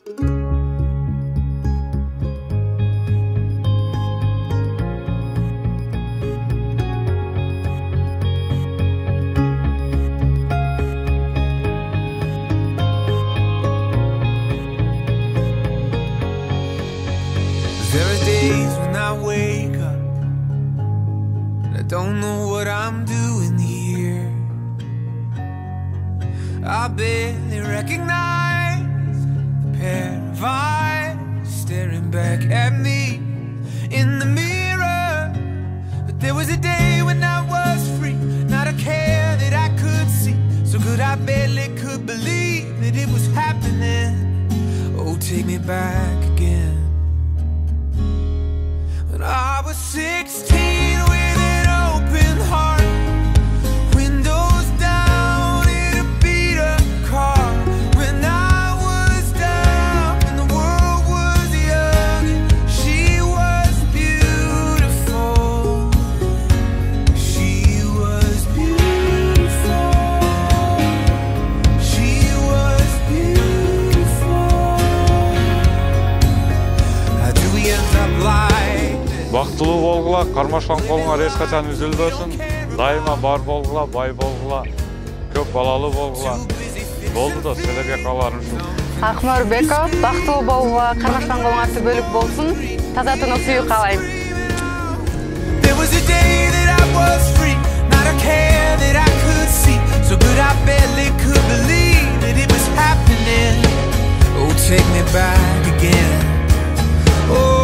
There are days when I wake up and I don't know what I'm doing here. I barely recognize the pair of eyes staring back at me in the mirror. But there was a day when I was free, not a care that I could see. So good I barely could believe that it was happening. Oh, take me back again. When I was 16 with an open heart, windows down in a beat-up car. When I was down and the world was young, she was beautiful. She was beautiful. She was beautiful. How do we end up like? Бактылуу болгула, кармашкан колуңар эч качан үзүлбөсүн. Дайыма бар болгула, бай болгула, көп балалуу болгула. Болду да силерге каларым ушул. Акмар Беков, бактылуу болгула, кармашкан колуңар түбөлүк болсун. Таза тыныч сүйүү каалайм. There was a day that I was free, not a care that I could see. So good I barely could believe that it was happening. Oh, take me back again. Oh.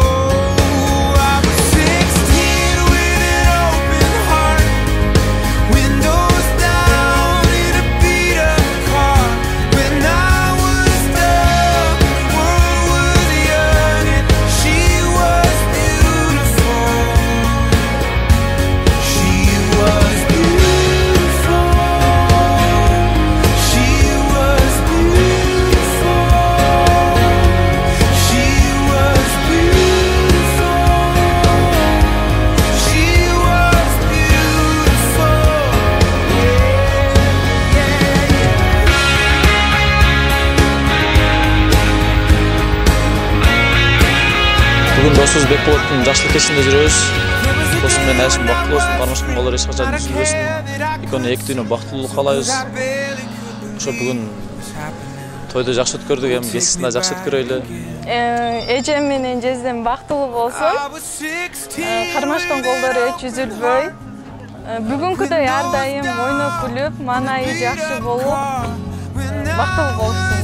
Бүгін досыз Бекболаттың жашылық кешінде жүрөбүз. Досым менен Айшым бактылуу болсун, кармашкан колдор эч качан үзүлбөсүн. Экөөнү эки дүйнө бактылуулук каалайбыз. Ошо бүгүн тойду жакшы өткөрдүк, эми кечисин да жакшы өткөрөйлү. Эжем менен жездем бактылуу болсун. Кармашкан колдору эч үзүлбөй. Бүгүнкүдөй ар дайым ойноп күлүп, маанайы жакшы болуп, бактылуу болсун.